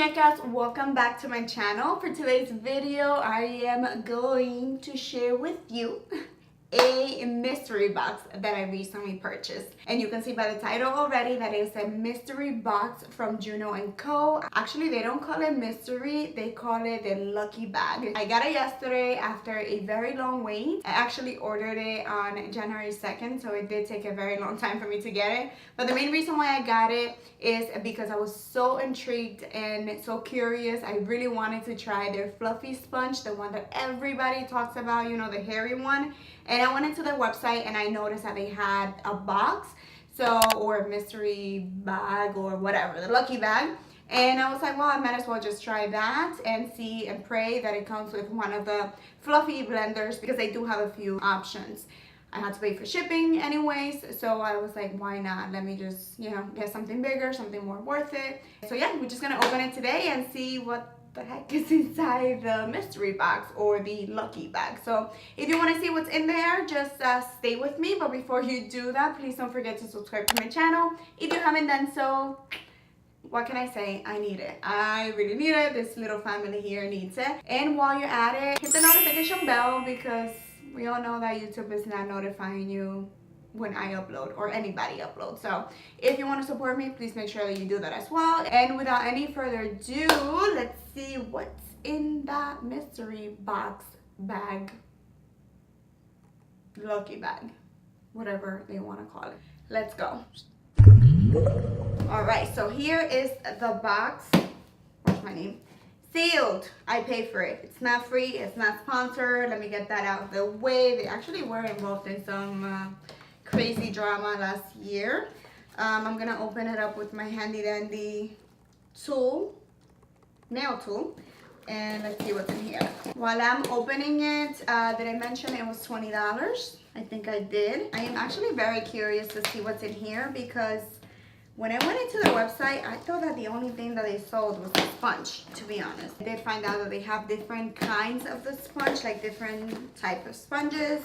muñecas, welcome back to my channel. For today's video, I am going to share with you a mystery box that I recently purchased. And you can see by the title already that it's a mystery box from Juno Co. Actually, they don't call it mystery, they call it the lucky bag. I got it yesterday after a very long wait. I actually ordered it on January 2nd, so it did take a very long time for me to get it. But the main reason why I got it is because I was so intrigued and so curious. I really wanted to try their fluffy sponge, the one that everybody talks about, you know, the hairy one. And I went into their website and I noticed that they had a box, or a mystery bag or whatever, the lucky bag. And I was like, well, I might as well just try that and see and pray that it comes with one of the fluffy blenders, because they do have a few options. I had to pay for shipping anyways, so I was like, why not? Let me just, you know, get something bigger, something more worth it. So yeah, we're just gonna open it today and see what the heck is inside the mystery box or the lucky bag. So if you want to see what's in there, just stay with me. But before you do that, please don't forget to subscribe to my channel if you haven't done so. What can I say? I need it. I really need it. This little family here needs it. And while you're at it, hit the notification bell, because we all know that YouTube is not notifying you when I upload, or anybody uploads. So if you want to support me, please make sure that you do that as well. And without any further ado, let's see what's in that mystery box bag, lucky bag, whatever they want to call it. Let's go. All right, so here is the box. What's my name? Sealed. I pay for it. It's not free, it's not sponsored. Let me get that out of the way. They actually were involved in some crazy drama last year. I'm gonna open it up with my handy dandy tool, nail tool, and let's see what's in here. While I'm opening it, did I mention it was $20? I think I did. I am actually very curious to see what's in here, because when I went into their website, I thought that the only thing that they sold was the sponge, to be honest. I did find out that they have different kinds of the sponge, like different type of sponges,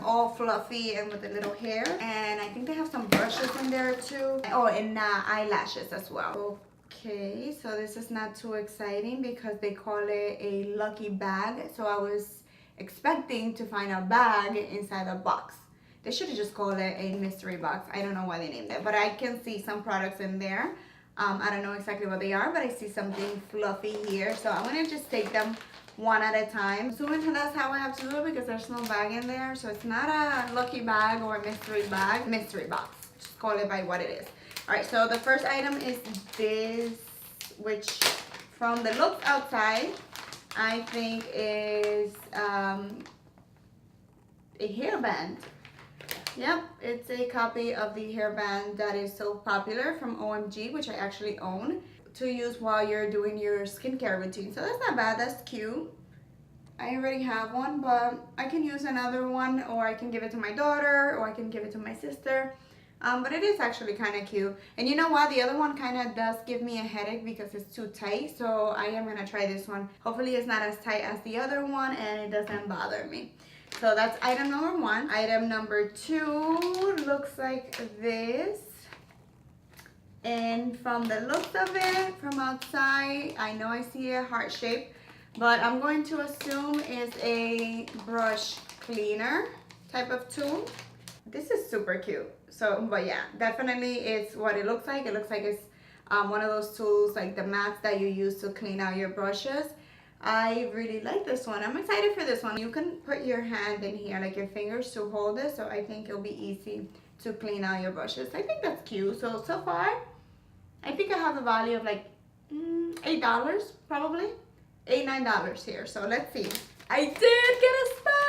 all fluffy and with a little hair. And I think they have some brushes in there too. Oh, and eyelashes as well. Okay, so this is not too exciting because they call it a lucky bag. So I was expecting to find a bag inside a box. They should have just called it a mystery box. I don't know why they named it, but I can see some products in there. I don't know exactly what they are, but I see something fluffy here. So I'm gonna just take them one at a time. Assuming that's how I have to do it, because there's no bag in there. So it's not a lucky bag or a mystery bag, mystery box. Just call it by what it is. All right, so the first item is this, which from the looks outside, I think is a hairband. Yep, it's a copy of the hairband that is so popular from OMG, which I actually own, to use while you're doing your skincare routine. So that's not bad, that's cute. I already have one, but I can use another one, or I can give it to my daughter, or I can give it to my sister. But it is actually kind of cute. And you know what? The other one kind of does give me a headache because it's too tight. So I am going to try this one. Hopefully it's not as tight as the other one and it doesn't bother me. So that's item number one. Item number two looks like this. And from the looks of it, from outside, I know I see a heart shape, but I'm going to assume it's a brush cleaner type of tool. This is super cute. So, but yeah, definitely it's what it looks like. It looks like it's one of those tools, like the mats that you use to clean out your brushes. I really like this one. I'm excited for this one. You can put your hand in here, like your fingers, to hold it. So I think it'll be easy to clean out your brushes. I think that's cute. So far, I think I have a value of like $8 probably. $8, $9 here. So let's see. I did get a sponge!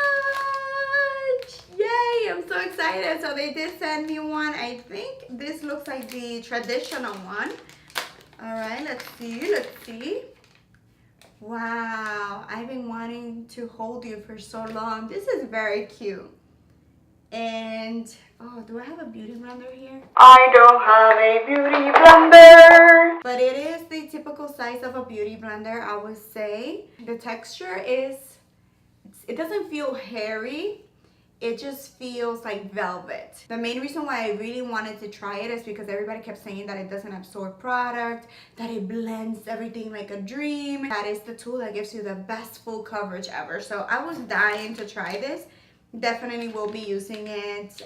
Yay! I'm so excited. So they did send me one. I think this looks like the traditional one. All right, let's see. Let's see. Wow, I've been wanting to hold you for so long. This is very cute. And, oh, do I have a beauty blender here? I don't have a beauty blender. But it is the typical size of a beauty blender, I would say. The texture is, it doesn't feel hairy. it just feels like velvet. The main reason why I really wanted to try it is because everybody kept saying that it doesn't absorb product, that it blends everything like a dream. That is the tool that gives you the best full coverage ever. So I was dying to try this. Definitely will be using it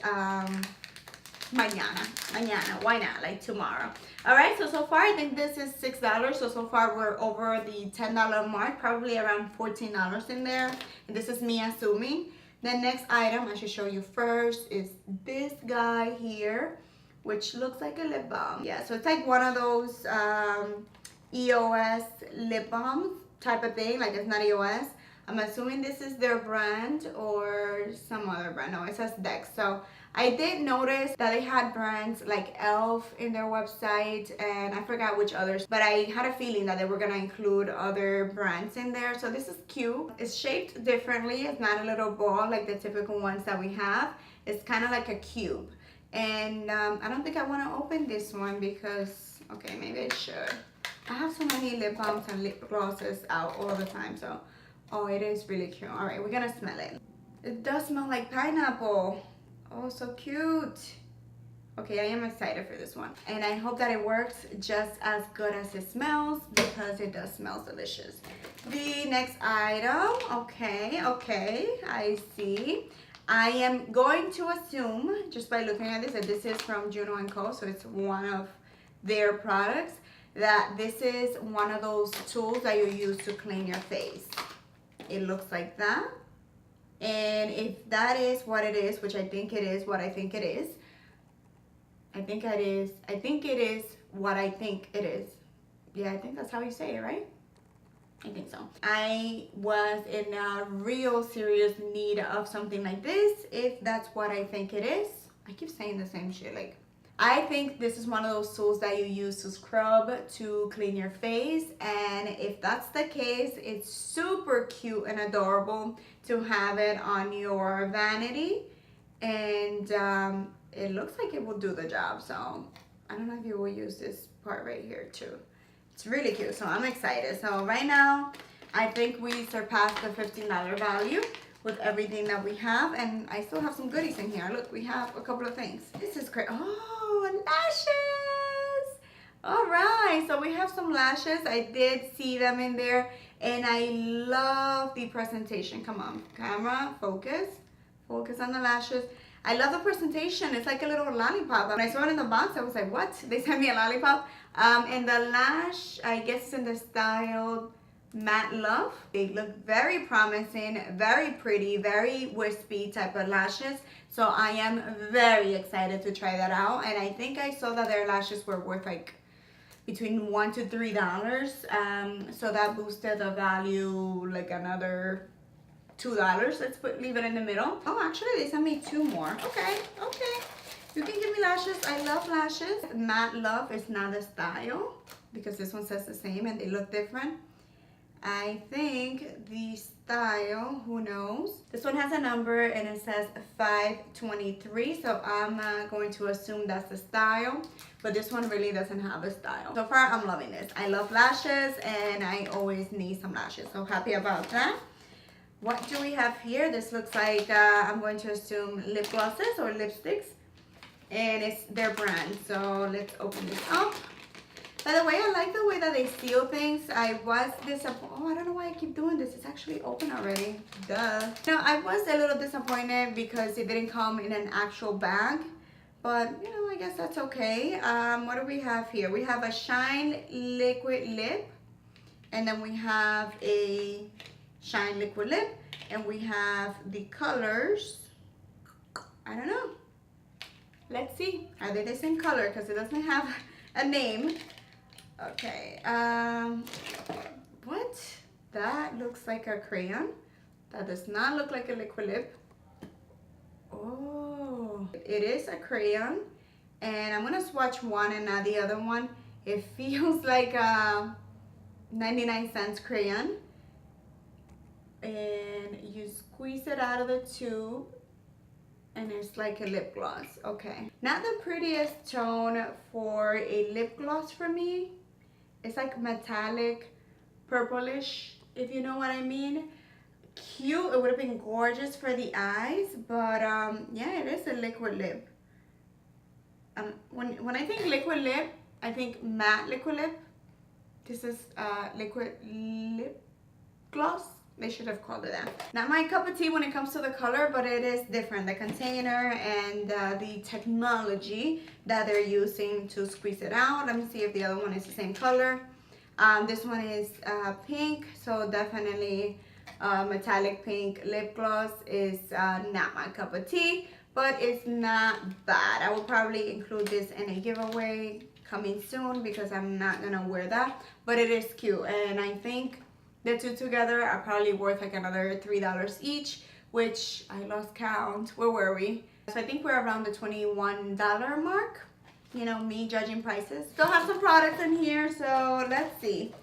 mañana, why not, like tomorrow. All right, so far I think this is $6. So far we're over the $10 mark, probably around $14 in there. And this is me assuming. The next item I should show you first is this guy here, which looks like a lip balm. Yeah, so it's like one of those EOS lip balms type of thing, like it's not EOS. I'm assuming this is their brand or some other brand. No, it says Dex. So I did notice that they had brands like e.l.f. in their website, and I forgot which others, but I had a feeling that they were gonna include other brands in there. So this is cute. It's shaped differently. It's not a little ball like the typical ones that we have. It's kind of like a cube. And I don't think I want to open this one because, okay, maybe I should. I have so many lip balms and lip glosses out all the time, so. Oh, it is really cute. All right, we're gonna smell it. It does smell like pineapple. Oh, so cute. Okay, I am excited for this one. And I hope that it works just as good as it smells, because it does smell delicious. The next item, okay, I see. I am going to assume, just by looking at this, that this is from Juno Co, so it's one of their products, that this is one of those tools that you use to clean your face. It looks like that. And if that is what it is, which I think it is what I think it is, I think it is what I think it is. Yeah, I think that's how you say it, right? I think so. I was in a real serious need of something like this, if that's what I think it is. I keep saying the same shit, like, I think this is one of those tools that you use to scrub, to clean your face, and if that's the case, it's super cute and adorable to have it on your vanity, and it looks like it will do the job. So I don't know if you will use this part right here too. It's really cute, so I'm excited. So right now, I think we surpassed the $15 value with everything that we have, and I still have some goodies in here. Look, we have a couple of things. This is great. Oh, lashes! All right, so we have some lashes. I did see them in there, and I love the presentation. Come on, camera, focus. Focus on the lashes. I love the presentation. It's like a little lollipop. When I saw it in the box, I was like, what? They sent me a lollipop. And the lash, I guess in the style Matte Love. They look very promising, very pretty, very wispy type of lashes. So I am very excited to try that out. And I think I saw that their lashes were worth like between $1 to $3. So that boosted the value like another $2. Let's leave it in the middle. Oh, actually they sent me 2 more. Okay. You can give me lashes. I love lashes. Matte Love is not the style because this one says the same and they look different. I think the style, who knows? This one has a number and it says 523, so I'm going to assume that's the style, but this one really doesn't have a style. So far, I'm loving this. I love lashes and I always need some lashes, so happy about that. What do we have here? This looks like, I'm going to assume lip glosses or lipsticks, and it's their brand. So let's open this up. By the way, I like the way that they seal things. I was disappointed. Oh, I don't know why I keep doing this. It's actually open already. Duh. No, I was a little disappointed because it didn't come in an actual bag. But, you know, I guess that's okay. What do we have here? We have a Shine Liquid Lip. And then we have a Shine Liquid Lip. And we have the colors. I don't know. Let's see. Are they the same color? Because it doesn't have a name. Okay, what? That looks like a crayon. That does not look like a liquid lip. Oh, it is a crayon. And I'm gonna swatch one and not the other one. It feels like a 99-cent crayon. And you squeeze it out of the tube. And it's like a lip gloss. Okay, not the prettiest tone for a lip gloss for me. It's like metallic purplish, if you know what I mean. cute. It would have been gorgeous for the eyes, but yeah, it is a liquid lip. When I think liquid lip, I think matte liquid lip. This is liquid lip gloss. They should have called it that. Not my cup of tea when it comes to the color, but it is different. The container and the technology that they're using to squeeze it out. Let me see if the other one is the same color. This one is pink, so definitely metallic pink lip gloss is not my cup of tea, but it's not bad. I will probably include this in a giveaway coming soon because I'm not gonna wear that, but it is cute, and I think the two together are probably worth like another $3 each, which I lost count. Where were we? So I think we're around the $21 mark. You know, me judging prices. Still have some products in here, so let's see.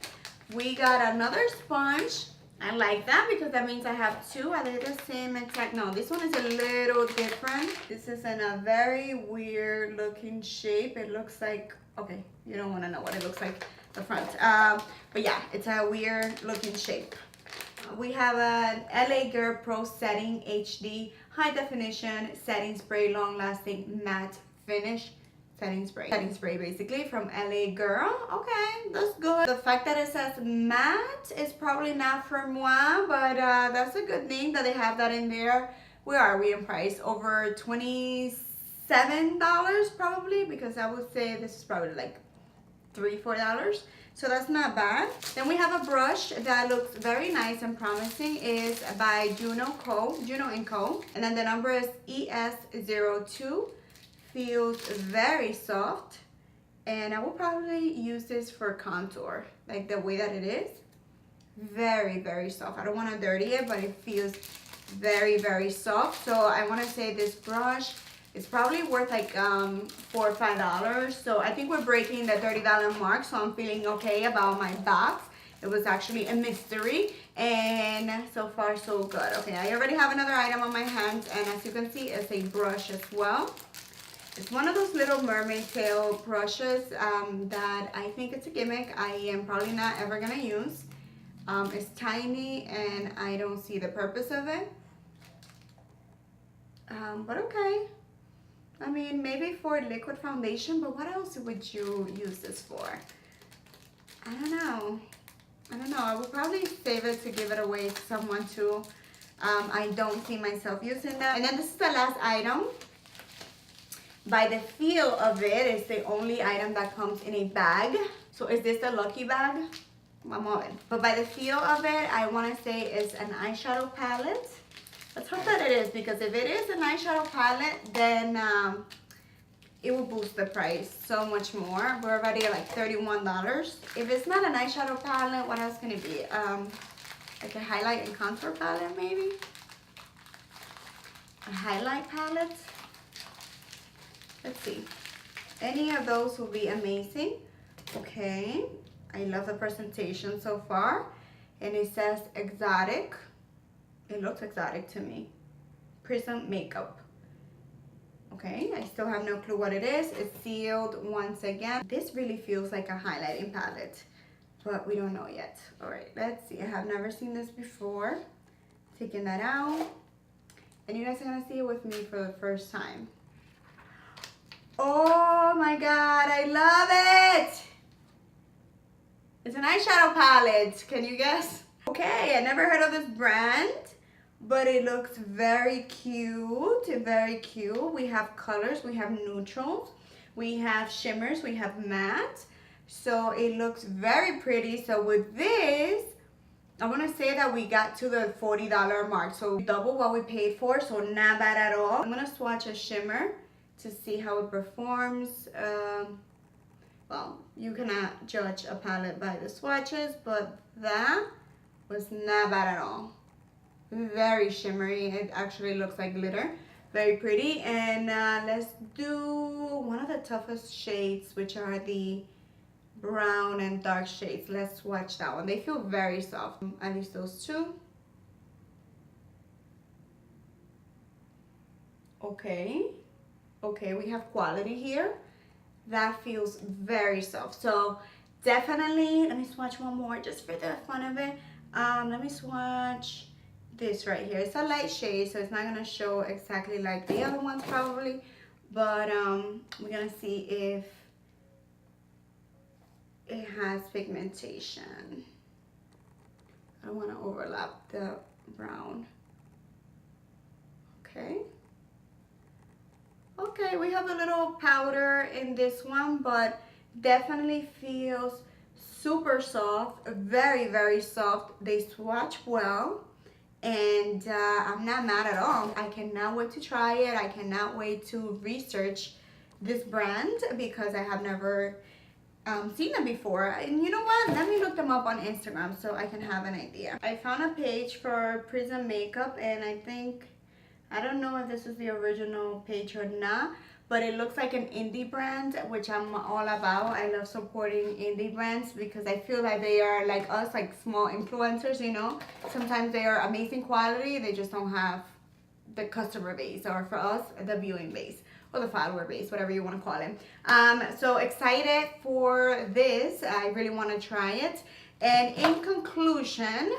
We got another sponge. I like that because that means I have two. Are they the same exact? No, this one is a little different. This is in a very weird looking shape. It looks like, okay, you don't want to know what it looks like, the front. But yeah, it's a weird looking shape. We have an LA Girl Pro Setting HD High Definition Setting Spray Long Lasting Matte Finish. Setting spray basically from LA Girl. Okay, that's good. The fact that it says matte is probably not for moi, but that's a good thing that they have that in there. Where are we in price? Over $27 probably, because I would say this is probably like $3-4. So that's not bad. Then we have a brush that looks very nice and promising. Is by Juno Co and then the number is ES02. Feels very soft, and I will probably use this for contour, like the way that it is. Very soft. I don't want to dirty it, but it feels very soft. So I want to say this brush is probably worth like $4 or $5. So I think we're breaking the $30 mark, so I'm feeling okay about my box. It was actually a mystery, and so far so good. Okay, I already have another item on my hands, and as you can see, it's a brush as well. It's one of those little mermaid tail brushes that I think it's a gimmick. I am probably not ever gonna use. It's tiny and I don't see the purpose of it. But okay. I mean, maybe for liquid foundation, but what else would you use this for? I don't know. I would probably save it to give it away to someone too. I don't see myself using that. And then this is the last item. By the feel of it, it's the only item that comes in a bag. So is this the Lucky bag? Vamos a ver. But by the feel of it, I want to say it's an eyeshadow palette. Let's hope that it is, because if it is an eyeshadow palette, then it will boost the price so much more. We're already at like $31. If it's not an eyeshadow palette, what else can it be? Like a highlight and contour palette, maybe? A highlight palette? Let's see. Any of those will be amazing. Okay. I love the presentation so far. And it says exotic. It looks exotic to me. Prism makeup. Okay. I still have no clue what it is. It's sealed once again. This really feels like a highlighting palette, but we don't know yet. All right. Let's see. I have never seen this before. Taking that out. And you guys are going to see it with me for the first time. Oh my God, I love it. It's an eyeshadow palette. Can you guess? Okay, I never heard of this brand, but it looks very cute, very cute. We have colors, we have neutrals, we have shimmers, we have matte. So it looks very pretty. So with this, I want to say that we got to the $40 mark. So double what we paid for, so not bad at all. I'm going to swatch a shimmer to see how it performs. Well, you cannot judge a palette by the swatches, but that was not bad at all. Very shimmery. It actually looks like glitter. Very pretty. And let's do one of the toughest shades, which are the brown and dark shades. Let's swatch that one. They feel very soft. At least those two. Okay. Okay, we have quality here. That feels very soft. So definitely, let me swatch one more just for the fun of it. Let me swatch this right here. It's a light shade, so it's not gonna show exactly like the other ones probably, but we're gonna see if it has pigmentation. I don't want to overlap the brown. Okay, we have a little powder in this one, but definitely feels super soft, very, very soft. They swatch well, and I'm not mad at all. I cannot wait to try it. I cannot wait to research this brand because I have never seen them before. And you know what? Let me look them up on Instagram so I can have an idea. I found a page for Prism Makeup, and I don't know if this is the original page or not, but it looks like an indie brand, which I'm all about. I love supporting indie brands because I feel like they are like us, like small influencers, you know. Sometimes they are amazing quality, they just don't have the customer base, or for us, the viewing base, or the follower base, whatever you want to call it. So excited for this. I really want to try it. And in conclusion,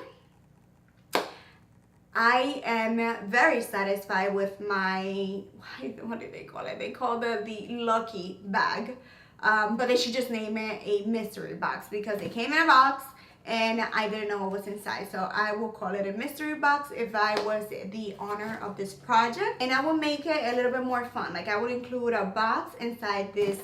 I am very satisfied with my, what do they call it? They call it the Lucky bag. But they should just name it a mystery box because it came in a box and I didn't know what was inside. So I will call it a mystery box if I was the owner of this project. And I will make it a little bit more fun. Like I would include a box inside this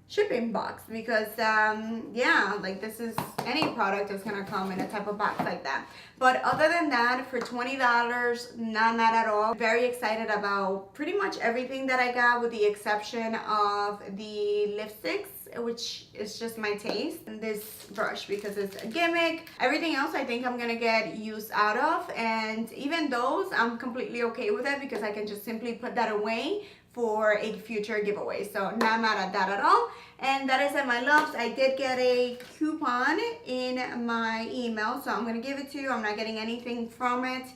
shipping box because yeah, like this is, any product is gonna come in a type of box like that. But other than that, for $20, not mad at all. Very excited about pretty much everything that I got, with the exception of the lipsticks, which is just my taste, and this brush because it's a gimmick. Everything else I think I'm gonna get use out of, and even those I'm completely okay with it because I can just simply put that away for a future giveaway. So not mad at that at all. And that is it, my loves. I did get a coupon in my email, so I'm gonna give it to you. I'm not getting anything from it,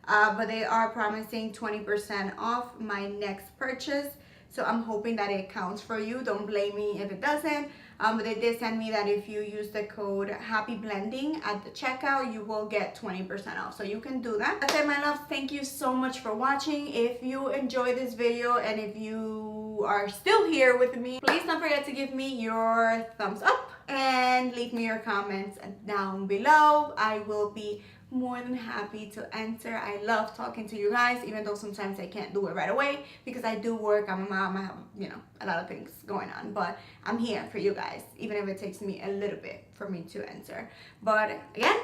but they are promising 20% off my next purchase. So I'm hoping that it counts for you. Don't blame me if it doesn't. But they did send me that if you use the code Happy Blending at the checkout, you will get 20% off. So you can do that. That's it, my loves. Thank you so much for watching. If you enjoyed this video and if you are still here with me, please don't forget to give me your thumbs up and leave me your comments down below. I will be more than happy to answer. I love talking to you guys, even though sometimes I can't do it right away because I do work. I'm a mom. I have, you know, a lot of things going on, but I'm here for you guys, even if it takes me a little bit for me to answer. But again,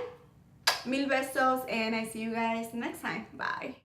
mil besos, and I see you guys next time. Bye.